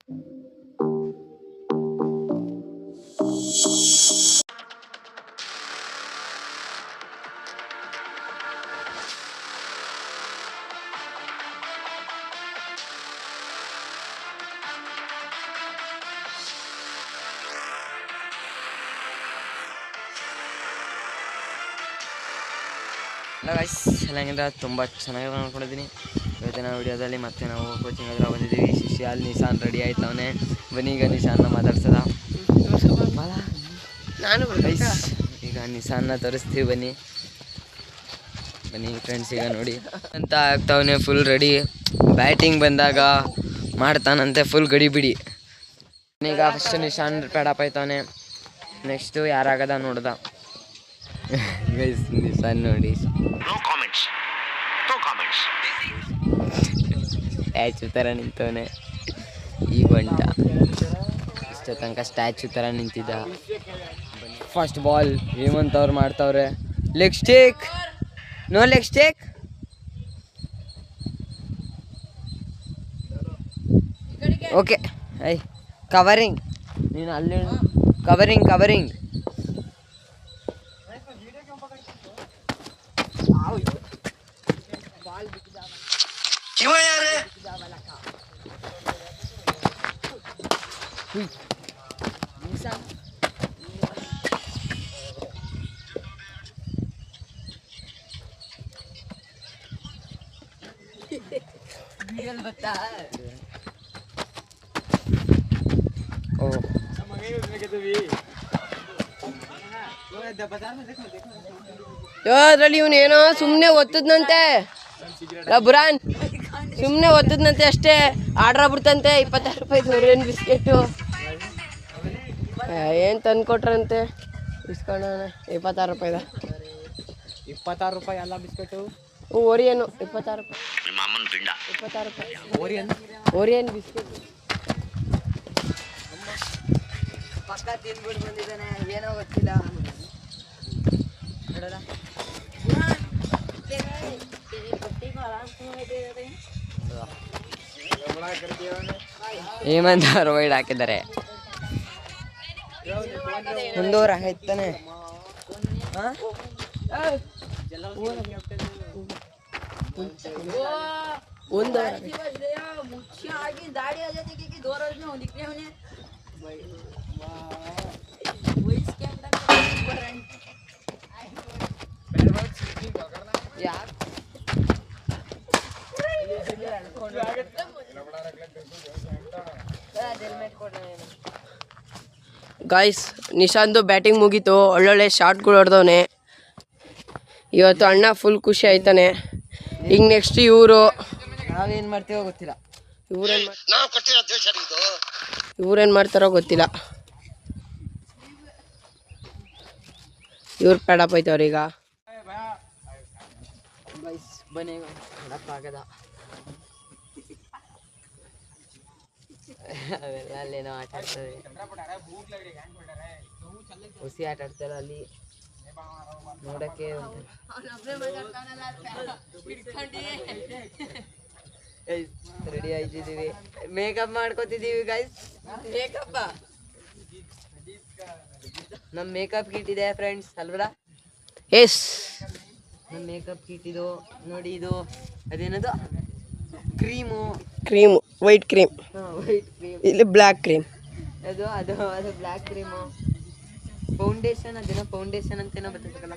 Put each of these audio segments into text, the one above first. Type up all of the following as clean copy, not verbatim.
Hello guys, ಚೆನ್ನಾಗಿಂದ ತುಂಬ ಚೆನ್ನಾಗಿ ಮಾಡ್ಕೊಂಡಿದ್ದೀನಿ. ಇವತ್ತಿನ ವಿಡಿಯೋದಲ್ಲಿ ಮತ್ತೆ ನಾವು ಕೋಚಿಂಗ್ ಹತ್ರ ಬಂದಿದ್ದೀವಿ. ಶಿಷ್ಯ ಅಲ್ಲಿ ನಿಶಾನ್ ರೆಡಿ ಆಯ್ತವನೆ. ಬನ್ನಿ ಈಗ ನಿಶಾನ್ನ ಮಾತಾಡ್ಸದ. ನಾನು ಗೈಸ್ ಈಗ ನಿಶಾನ್ನ ತೋರಿಸ್ತೀವಿ. ಬನ್ನಿ ಫ್ರೆಂಡ್ಸ್, ಈಗ ನೋಡಿ ಅಂತ ಆಗ್ತಾವನೆ ಫುಲ್ ರೆಡಿ. ಬ್ಯಾಟಿಂಗ್ ಬಂದಾಗ ಮಾಡ್ತಾನಂತೆ ಫುಲ್ ಗಡಿ ಬಿಡಿ. ಈಗ ಫಸ್ಟ್ ನಿಶಾನ್ ಪ್ಯಾಡಪ್ ಆಯ್ತವನೆ. ನೆಕ್ಸ್ಟು ಯಾರಾಗದ ನೋಡ್ದ ಗೈಸ್. ನಿಶಾನ್ ನೋಡಿ ಸ್ಟ್ಯಾಚು ಥರ ನಿಂತವನೆ. ಈಗ ಹೊಂಟ ಇಷ್ಟ ತನಕ ಸ್ಟ್ಯಾಚು ಥರ ನಿಂತಿದ್ದ. ಫಸ್ಟ್ ಬಾಲ್ ಹೇಮಂತ್ ಅವ್ರು ಮಾಡ್ತಾವ್ರೆ. Leg stake, no leg stake. Okay, I covering, ನೀನು ಅಲ್ಲಿ ಕವರಿಂಗ್ ಕವರಿಂಗ್. ಅದ್ರಲ್ಲಿ ಇವನೇನೋ ಸುಮ್ಮನೆ ಒತ್ತದ್ನಂತೆ. ಬುರಾನ್ ಸುಮ್ಮನೆ ಒತ್ತದ್ನಂತೆ ಅಷ್ಟೇ. ಆರ್ಡ್ರ್ ಆಗ್ಬಿಡ್ತಂತೆ. 26 ರೂಪಾಯಿ ಸೂರ್ಯನ್ ಬಿಸ್ಕೆಟು ಏನು ತಂದ್ಕೊಟ್ರಂತೆ. ಇಸ್ಕೊಂಡ 26 ರೂಪಾಯಿದ. 26 ರೂಪಾಯಿ ಅಲ್ಲ ಬಿಸ್ಕೆಟು. ಓರಿಯನು 26 ರೂಪಾಯಿ. 26 ರೂಪಾಯಿ ಓರಿಯನ್ ಬಿಸ್ಕೆಟ್. ಪಕ್ಕ ತಿಂದ್ಬಿಟ್ಟು ಬಂದಿದ್ದಾನೆ, ಏನೋ ಗೊತ್ತಿಲ್ಲ. ಹೇಮಂತ್ ಅವರು ವೈಡ್ ಹಾಕಿದ್ದಾರೆ. 1 ಓವರ್ ಆಯ್ತಾನೆ. ಗಾಯ್ಸ್, ನಿಶಾಂತು ಬ್ಯಾಟಿಂಗ್ ಮುಗೀತು. ಒಳ್ಳೊಳ್ಳೆ ಶಾಟ್ಗಳು ಹೊಡೆದವನೆ. ಇವತ್ತು ಅಣ್ಣ ಫುಲ್ ಖುಷಿ ಆಯ್ತಾನೆ. ಈಗ ನೆಕ್ಸ್ಟ್ ಇವರು ನಾವೇನು ಮಾಡ್ತೀವೋ ಗೊತ್ತಿಲ್ಲ. ಇವ್ರೇನು ಮಾಡ್ತಾರೋ ಗೊತ್ತಿಲ್ಲ. ಇವ್ರು ಪ್ಯಾಡಪ್ ಆಯ್ತವ್ರ ಈಗ. ಬನ್ನಿ ಆಗದ ಅವೆಲ್ಲ ಅಲ್ಲೇನೋ ಆಟ ಆಡ್ತವೆ. ಹುಸಿ ಆಟ ಆಡ್ತಾರೆ ಅಲ್ಲಿ ನೋಡಕ್ಕೆ. ರೆಡಿ ಆಯ್ತಿದ್ದೀವಿ, ಮೇಕಪ್ ಮಾಡ್ಕೋತಿದ್ದೀವಿ ಗೈಸ್. ನಮ್ಮ ಮೇಕಪ್ ಕಿಟ್ ಇದೆ ಫ್ರೆಂಡ್ಸ್, ಅಲ್ವಡ? ಎಸ್, ನಮ್ಮ ಮೇಕಪ್ ಕಿಟ್ ಇದು ನೋಡಿ. ಇದು ಅದೇನದು cream white cream. White cream. ಇಲ್ಲಿ ಬ್ಲ್ಯಾಕ್ ಕ್ರೀಮ್. ಅದು ಅದು ಅದು ಬ್ಲ್ಯಾಕ್ ಕ್ರೀಮು. ಫೌಂಡೇಶನ್, ಅದೇನೋ ಫೌಂಡೇಶನ್ ಅಂತೇನೋ ಬರ್ತೈತಲ್ಲ.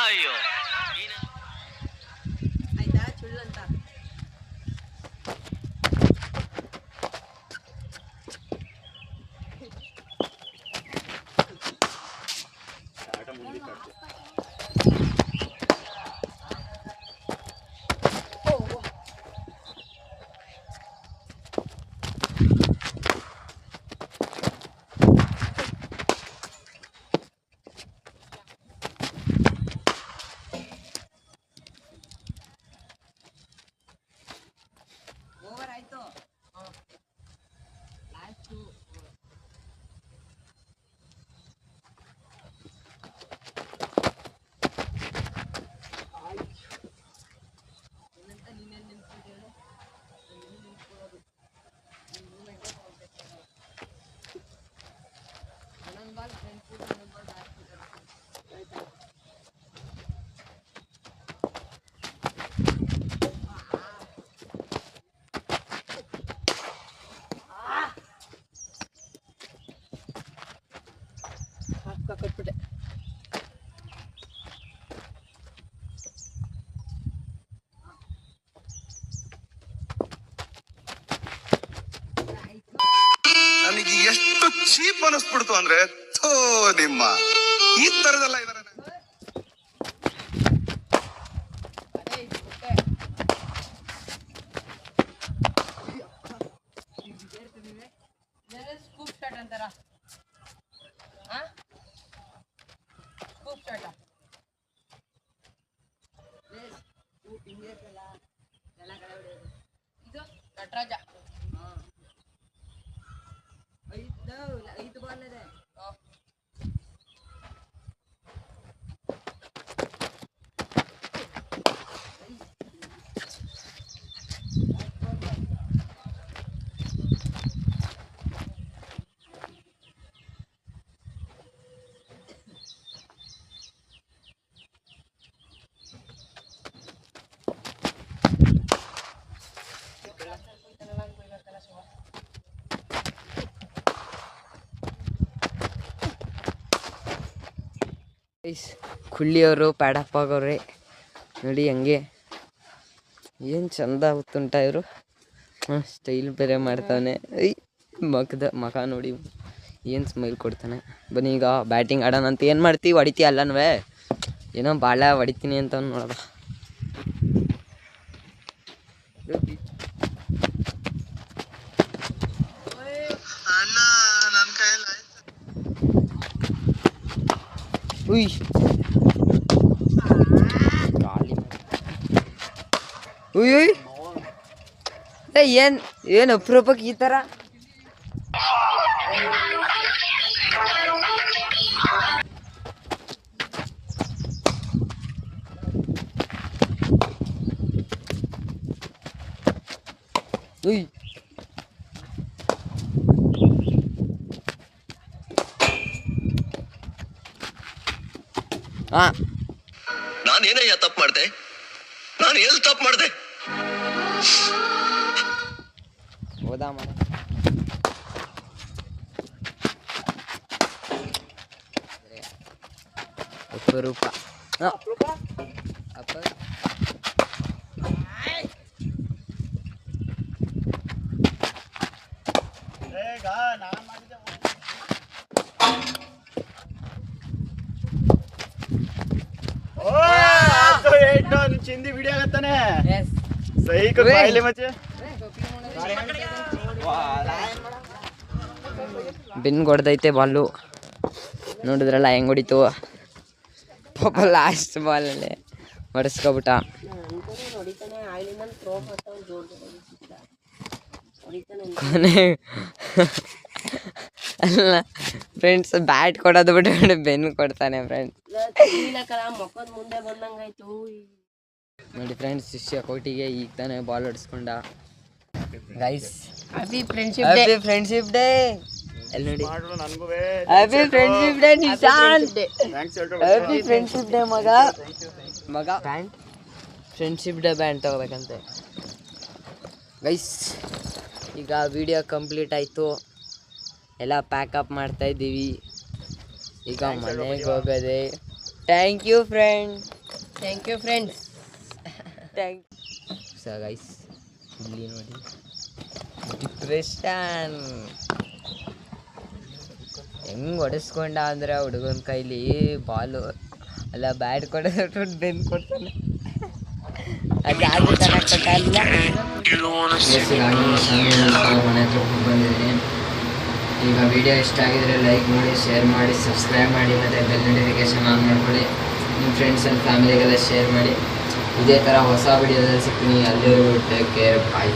ಅಯ್ಯೋ ಆಯ್ತಾ ಚುಳ್ಳಂತ. ಆಟ ಮುಂದೆ ಕಟ್ಬಿಟ್ಟೆ. ನನಗೆ ಎಷ್ಟು ಚೀಪ್ ಅನಿಸ್ಬಿಡ್ತು ಅಂದ್ರೆ ಥೋ ನಿಮ್ಮ ಈ ತರದೆಲ್ಲ ಇದಾರೆ. ಸ್ಕೂಪ್ ಶಾಟ್ ಅಂತಾರ. ಸ್ಕೂಪ್ ಶಾಟ್ ಇದು ನಟರಾಜ. ಐದು ಬಾಲ್ ಇದೆ. ಕುಳ್ಳಿಯವರು ಪ್ಯಾಡಪ್ ಆಗೋರೆ ನೋಡಿ ಹಂಗೆ ಏನು ಚಂದ ಗೊತ್ತುಂಟ ಇವರು. ಸ್ಟೈಲ್ ಬೇರೆ ಮಾಡ್ತಾನೆ. ಮಖ ನೋಡಿ ಏನು ಸ್ಮೈಲ್ ಕೊಡ್ತಾನೆ. ಬನ್ನಿ ಈಗ ಬ್ಯಾಟಿಂಗ್ ಆಡೋಣ ಅಂತ. ಏನು ಮಾಡ್ತೀವಿ, ಹೊಡಿತೀಯ ಅಲ್ಲನ್ವೇ? ಏನೋ ಭಾಳ ಹೊಡಿತೀನಿ ಅಂತ ನೋಡೋಣ. ಉಯ್ ಉಯ್ ಉಯ್ ಏನು ಅಪರೂಪಕ್ಕೆ ಈ ಥರ ಉಯ್ ನಾನೇನಯ್ಯ ತಪ್ಪು ಮಾಡ್ದೆ? ನಾನು ಎಲ್ಲಿ ತಪ್ಪು ಮಾಡ್ದೆ? ಹೋದ ಮಾಡ ಅಪರೂಪ. ಅಪ್ಪ ಚಿಂದಿ ವಿಡಿಯೋ ಆಗತ್ತಾನೆ ಸೈಕ್ ಬಾಯಿಲೆ ಮಚ್ಚೆ ಬೆನ್ ಹೊಡೆದೈತೆ ಬಾಲು. ನೋಡಿದ್ರಲ್ಲ ಹೆಂಗೆ ಹೊಡಿತು ಪಾಪ. ಲಾಸ್ಟ್ ಬಾಲಲ್ಲೇ ಹೊಡೆಸ್ಕೊಬಿಟ್ಟ. ಕೊನೆ ಅಲ್ಲ ಫ್ರೆಂಡ್ಸ್, ಬ್ಯಾಟ್ ಕೊಡೋದು ಬಿಟ್ಟು ಬೆನ್ ಕೊಡ್ತಾನೆ ಫ್ರೆಂಡ್ಸ್. ನೋಡಿ ಫ್ರೆಂಡ್ಸ್, ಶಿಷ್ಯ ಕೋಟಿಗೆ ಈಗ ತಾನೇ ಬಾಲ್ ಹೊಡಿಸ್ಕೊಂಡ. Guys happy friendship day. ಅಲ್ಲಿ ನೋಡಿ, happy friendship day Nishan. Happy friendship day ಮಗ. ಬ್ಯಾಂಡ್ ಫ್ರೆಂಡ್ಶಿಪ್ ಡೇ ಬ್ಯಾಂಡ್ ತಗೋಬೇಕಂತೆ. ಗೈಸ್ ಈಗ ವಿಡಿಯೋ ಕಂಪ್ಲೀಟ್ ಆಯಿತು. ಎಲ್ಲ ಪ್ಯಾಕಪ್ ಮಾಡ್ತಾ ಇದ್ದೀವಿ. ಈಗ ಮನೆಗೆ ಹೋಗೋದೆ. Thank you friends. So guys, ಇಲ್ಲಿ ನೋಡಿ ಡಿಪ್ರೆಷನ್ ಹೆಂಗೆ ಹೊಡೆಸ್ಕೊಂಡ ಅಂದರೆ ಹುಡುಗನ ಕೈಲಿ ಬಾಲು ಅಲ್ಲ ಬ್ಯಾಟ್ ಕೊಡೋದು ಬೆನ್ ಕೊಡ್ತಾನೆ ಅದು ಆಗಿ ತನಕಲ್ಲ. ಮನೆ ಹತ್ರ ಬಂದಿದ್ದೀನಿ. ಈಗ ವಿಡಿಯೋ ಇಷ್ಟ ಆಗಿದ್ರೆ ಲೈಕ್ ಮಾಡಿ, ಶೇರ್ ಮಾಡಿ, ಸಬ್ಸ್ಕ್ರೈಬ್ ಮಾಡಿ, ಮತ್ತು ಬೆಲ್ ನೋಟಿಫಿಕೇಶನ್ ಆನ್ ಮಾಡ್ಕೊಳ್ಳಿ. ನಿಮ್ಮ ಫ್ರೆಂಡ್ಸ್ ಆ್ಯಂಡ್ ಫ್ಯಾಮಿಲಿಗೆಲ್ಲ ಶೇರ್ ಮಾಡಿ. ಇದೇ ಥರ ಹೊಸ ವಿಡಿಯೋದಲ್ಲಿ ಸಿಗ್ತೀನಿ. ಅಲ್ಲಿವರೆಗೂ ಟೇಕ್ ಕೇರ್, ಬಾಯ್.